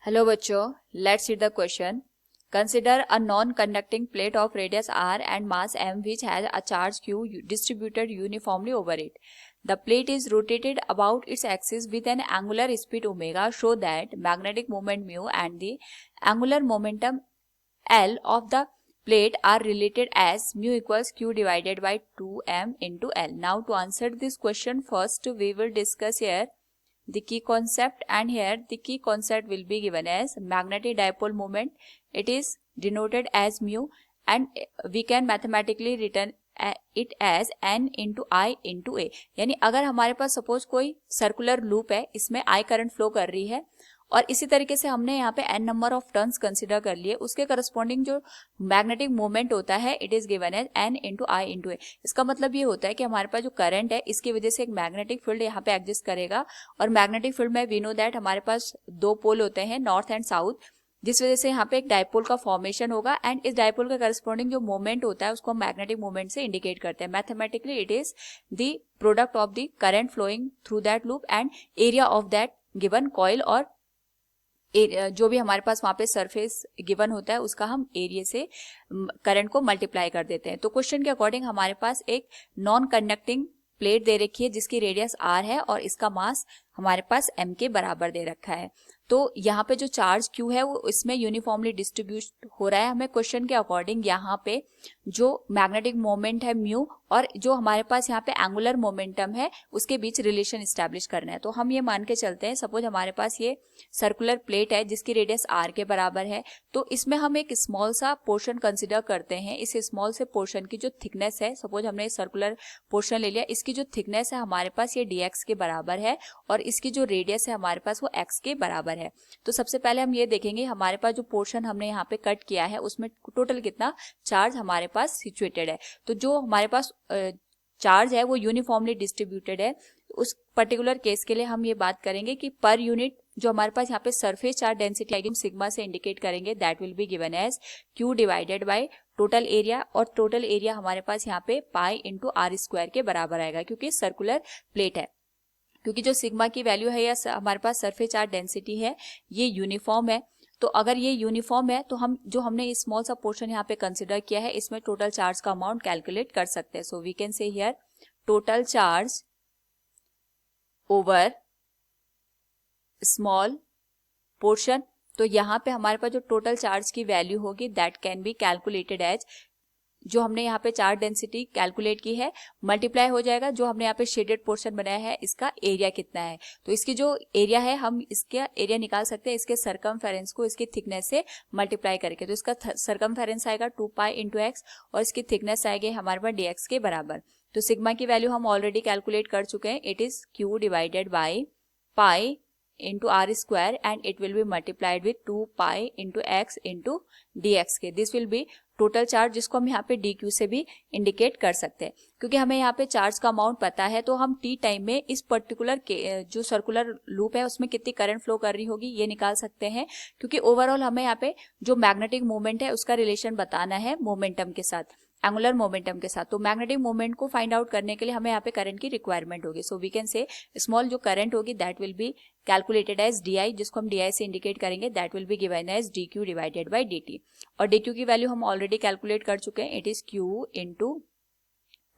Hello बच्चों, let's read the question. Consider a non-conducting plate of radius r and mass m which has a charge q distributed uniformly over it. The plate is rotated about its axis with an angular speed omega. Show that magnetic moment mu and the angular momentum L of the plate are related as mu equals q divided by 2m into L. Now to answer this question, first we will discuss here the key concept, and here the key concept will be given as magnetic dipole moment. It is denoted as mu, and we can mathematically written it as n into I into a. यानी अगर हमारे पास suppose कोई circular loop है, इसमें I current flow कर रही है और इसी तरीके से हमने यहाँ पे n number of turns consider कर लिए, उसके करस्पॉन्डिंग जो मैग्नेटिक मोमेंट होता है it is given as n into I into A. इसका मतलब ये होता है कि हमारे पास जो करंट है इसकी वजह से एक मैग्नेटिक फील्ड यहाँ पे एग्जिस्ट करेगा, और मैग्नेटिक फील्ड में वी नो दैट हमारे पास दो पोल होते हैं, नॉर्थ एंड साउथ, जिस वजह से यहाँ पे एक डायपोल का फॉर्मेशन होगा, एंड इस डायपोल का करस्पॉन्डिंग जो मोमेंट होता है उसको हम मैग्नेटिक मोमेंट से इंडिकेट करते हैं. Mathematically it is the product of the current flowing through that loop and area of that given coil, और जो भी हमारे पास वहां पे सरफेस गिवन होता है उसका हम एरिया से करंट को मल्टीप्लाई कर देते हैं. तो क्वेश्चन के अकॉर्डिंग हमारे पास एक नॉन कंडक्टिंग प्लेट दे रखी है जिसकी रेडियस r है और इसका मास हमारे पास m के बराबर दे रखा है. तो यहाँ पे जो चार्ज q है वो इसमें यूनिफॉर्मली डिस्ट्रीब्यूट हो रहा है. हमें क्वेश्चन के अकॉर्डिंग यहाँ पे जो मैग्नेटिक मोमेंट है म्यू और जो हमारे पास यहाँ पे एंगुलर मोमेंटम है उसके बीच रिलेशन स्टैब्लिश करना है. तो हम ये मान के चलते हैं, सपोज हमारे पास ये सर्कुलर प्लेट है जिसकी रेडियस r के बराबर है, तो इसमें हम एक स्मॉल सा पोर्शन कंसिडर करते हैं. इस स्मॉल से पोर्शन की जो थिकनेस है, सपोज हमने सर्कुलर पोर्शन ले लिया, इसकी जो थिकनेस है हमारे पास ये dx के बराबर है और इसकी जो रेडियस है हमारे पास वो x के बराबर है. तो सबसे पहले हम ये देखेंगे हमारे पास जो पोर्शन हमने यहाँ पे कट किया है उसमें टोटल कितना चार्ज हमारे पास सिचुएटेड है. तो जो हमारे पास चार्ज है वो यूनिफॉर्मली डिस्ट्रीब्यूटेड है. उस पर्टिकुलर केस के लिए हम ये बात करेंगे कि पर यूनिट जो हमारे पास यहाँ पे सरफेस चार्ज डेंसिटी आएगी सिग्मा से इंडिकेट करेंगे, that will be given as q divided by total area, और टोटल एरिया हमारे पास यहाँ पे पाई इंटू आर स्क्वायर के बराबर आएगा क्योंकि सर्कुलर प्लेट है. क्योंकि जो सिग्मा की वैल्यू है या हमारे पास सरफेस चार्ज डेंसिटी है ये यूनिफॉर्म है, तो अगर ये यूनिफॉर्म है तो हम जो हमने स्मॉल सा पोर्शन यहाँ पे कंसिडर किया है इसमें टोटल चार्ज का अमाउंट कैलकुलेट कर सकते हैं. So we can say here total charge over small portion. तो यहाँ पे हमारे पास जो टोटल चार्ज की वैल्यू होगी that can be calculated as जो हमने यहाँ पे चार्ज डेंसिटी कैलकुलेट की है मल्टीप्लाई हो जाएगा जो हमने यहाँ पे शेडेड पोर्शन बनाया है इसका एरिया कितना है. तो इसकी जो एरिया है हम इसका एरिया निकाल सकते हैं इसके सरकमफेरेंस को इसकी थिकनेस से मल्टीप्लाई करके. तो इसका सरकमफेरेंस आएगा 2 पाई इंटू एक्स और इसकी थिकनेस आएगी हमारे पास dx के बराबर. तो सिग्मा की वैल्यू हम ऑलरेडी कैलकुलेट कर चुके हैं, it is q divided by pi into r square and it will be multiplied with 2 pi into x into dx के. This will be total charge जिसको हम यहाँ पे dq से भी इंडिकेट कर सकते हैं. क्योंकि हमें यहाँ पे चार्ज का अमाउंट पता है तो हम t टाइम में इस पर्टिकुलर जो सर्कुलर लूप है उसमें कितनी करंट फ्लो कर रही होगी ये निकाल सकते हैं, क्योंकि ओवरऑल हमें यहाँ पे जो मैग्नेटिक मोमेंट है उसका रिलेशन बताना है मोमेंटम के साथ, एंगुलर मोमेंटम के साथ. तो मैग्नेटिक मोमेंट को फाइंड आउट करने के लिए हमें यहाँ पे करंट की रिक्वायरमेंट होगी. So we can say small जो करंट होगी that will be calculated as D I, जिसको हम डी आई से इंडिकेट करेंगे, that will be given as D Q divided by D T. और डी क्यू की वैल्यू हम ऑलरेडी कैलकुलेट कर चुके हैं, it is Q into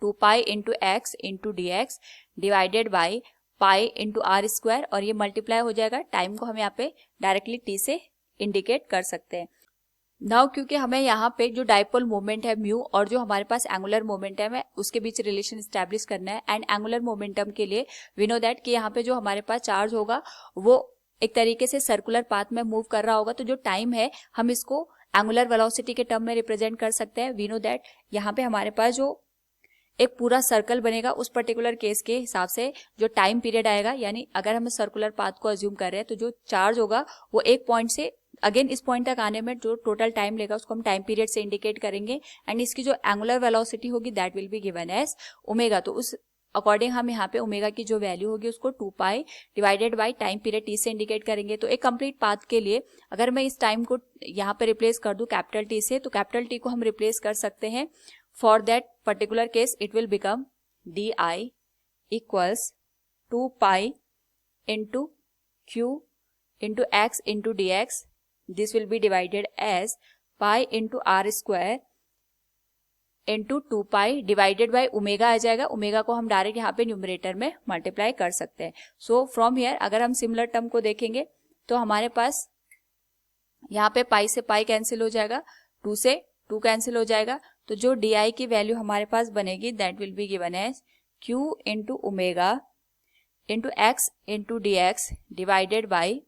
2 pi into X into D X divided by pi into R square, और ये multiply हो जाएगा. टाइम को हम यहाँ पे डायरेक्टली टी से इंडिकेट कर सकते हैं. नाउ क्योंकि हमें यहाँ पे जो डाइपोल मोमेंट है म्यू और जो हमारे पास एंगुलर मोमेंटम है उसके बीच रिलेशन स्टैब्लिश करना है, एंड एंगुलर मोमेंटम के लिए वी नो दैट कि यहाँ पे जो हमारे पास चार्ज होगा वो एक तरीके से सर्कुलर पाथ में मूव कर रहा होगा, तो जो टाइम है हम इसको एंगुलर वेलोसिटी के टर्म में रिप्रेजेंट कर सकते हैं. वी नो दैट यहाँ पे हमारे पास जो एक पूरा सर्कल बनेगा उस पर्टिकुलर केस के हिसाब से जो टाइम पीरियड आएगा, यानी अगर हम सर्कुलर पाथ को अज्यूम कर रहे हैं तो जो चार्ज होगा वो एक पॉइंट से अगेन इस पॉइंट तक आने में जो टोटल टाइम लेगा उसको हम टाइम पीरियड से इंडिकेट करेंगे, एंड इसकी जो एंगुलर वेलोसिटी होगी that will be given as omega. तो उस अकॉर्डिंग हम यहाँ पे ओमेगा की जो वैल्यू होगी उसको 2 pi divided by time period T से इंडिकेट करेंगे. तो एक कंप्लीट पाथ के लिए अगर मैं इस टाइम को यहाँ पे रिप्लेस कर दूं कैपिटल टी से, तो कैपिटल टी को हम रिप्लेस कर सकते हैं. For that particular case it will become D I equals 2 pi into Q into x into dx. This will be divided as pi into r square into 2 pi divided by omega आ जाएगा. Omega को हम direct यहाँ पे numerator में multiply कर सकते हैं. सो फ्रॉम हियर अगर हम सिमिलर टर्म को देखेंगे तो हमारे पास यहाँ पे पाई से पाई कैंसिल हो जाएगा, 2 से 2 कैंसिल हो जाएगा. तो जो डी की वैल्यू हमारे पास बनेगी that will be given as Q into omega into X into D X divided by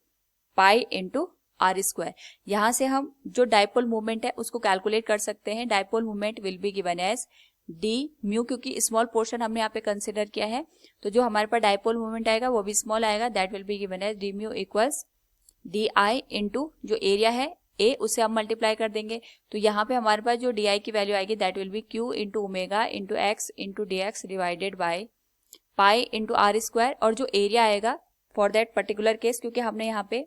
pi into R square. यहाँ से हम जो डाइपोल मूवमेंट है उसको कैलकुलेट कर सकते हैं. Dipole movement will be given as D mu, क्योंकि स्मॉल पोर्शन हमने यहाँ पे कंसिडर किया है तो जो हमारे पास डाइपोल मूवमेंट आएगा वो भी स्मॉल आएगा. That will be given as D mu equals D I into जो एरिया है ए उसे हम मल्टीप्लाई कर देंगे. तो यहाँ पे हमारे पास जो डी आई की वैल्यू आएगी that will be Q into omega into X into D X divided by pi into R square. और जो एरिया आएगा फॉर दैट पर्टिकुलर केस, क्योंकि हमने यहाँ पे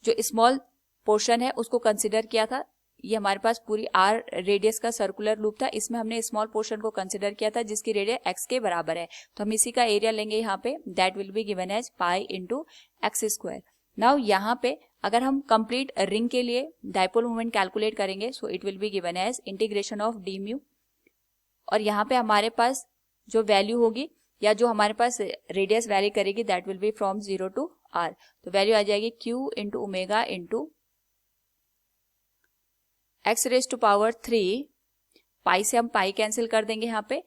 जो स्मॉल पोर्शन है उसको कंसिडर किया था, ये हमारे पास पूरी आर रेडियस का सर्कुलर लूप था, इसमें हमने स्मॉल पोर्शन को कंसिडर किया था जिसकी रेडियस एक्स के बराबर है. तो हम इसी का एरिया लेंगे यहाँ पे. That will be given as pi into X square. Now यहाँ पे अगर हम कंप्लीट रिंग के लिए डाइपोल मोमेंट कैलकुलेट करेंगे so it will be given as integration of D mu. और यहाँ पे हमारे पास जो वैल्यू होगी या जो हमारे पास रेडियस वैरी करेगी that will be from 0 to R. तो वैल्यू आ जाएगी Q into omega into X raise to power 3. Pi से हम पाई कैंसिल कर देंगे यहाँ पे.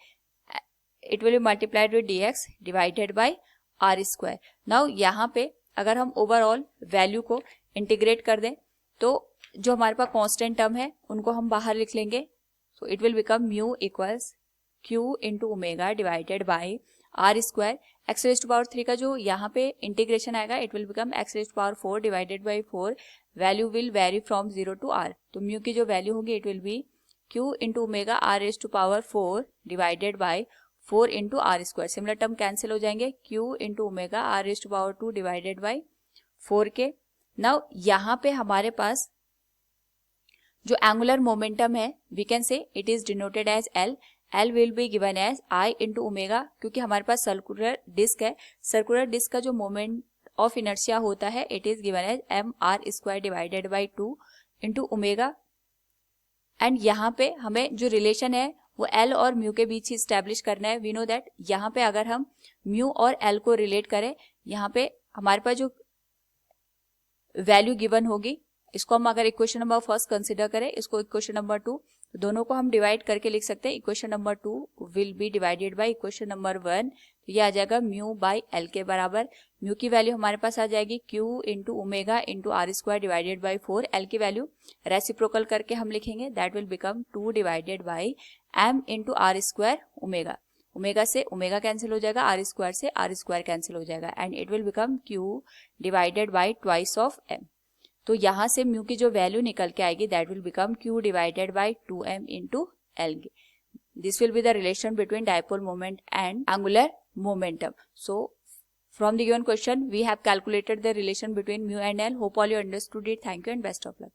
It will be multiplied with D X divided by R square. Now यहाँ पे अगर हम ओवरऑल वैल्यू को इंटीग्रेट कर दें तो जो हमारे पास कांस्टेंट टर्म है उनको हम बाहर लिख लेंगे. So it will become mu equals Q into omega divided by R square. X raise to power 3 का जो यहाँ पे इंटीग्रेशन आएगा it will become X raise to power 4 divided by 4. Value will vary from 0 to R. तो mu की जो value होगी it will be Q into omega R raise to power 4 divided by 4 into R square. Similar term cancel हो जाएंगे. Q into omega R raise to power 2 divided by 4 के. Now यहाँ पे हमारे पास जो एंगुलर मोमेंटम है we can say it is denoted as L. L will be given as I into omega, क्योंकि हमारे पास सर्कुलर डिस्क है. सर्कुलर डिस्क का जो मोमेंट ऑफ इनर्शिया होता है it is given as M R square divided by 2 into omega. And यहाँ पे हमें जो रिलेशन है वो एल और म्यू के बीच ही स्टैब्लिश करना है. वी नो दैट यहाँ पे अगर हम म्यू और एल को रिलेट करें, यहाँ पे हमारे पास जो वैल्यू गिवन होगी इसको हम अगर इक्वेशन नंबर फर्स्ट कंसिडर करें, इसको इक्वेशन नंबर 2, दोनों को हम डिवाइड करके लिख सकते हैं. Equation number 2 will be divided by equation number 1. तो ये आ जाएगा म्यू बाय एल के बराबर. म्यू की वैल्यू हमारे पास आ जाएगी Q into omega into R square divided by 4. L की वैल्यू रेसिप्रोकल करके हम लिखेंगे that will become 2 divided by M into R square omega. Omega से ओमेगा कैंसिल हो जाएगा, आर स्क्वायर से आर स्क्वायर कैंसिल हो जाएगा and it will become Q divided by twice of M. तो यहाँ से म्यू की जो वैल्यू निकल के आएगी that will become Q divided by 2m into L. This will be the relation between dipole moment and angular momentum. So from the given question we have calculated the relation between mu and L. Hope all you understood it. Thank you and best of luck.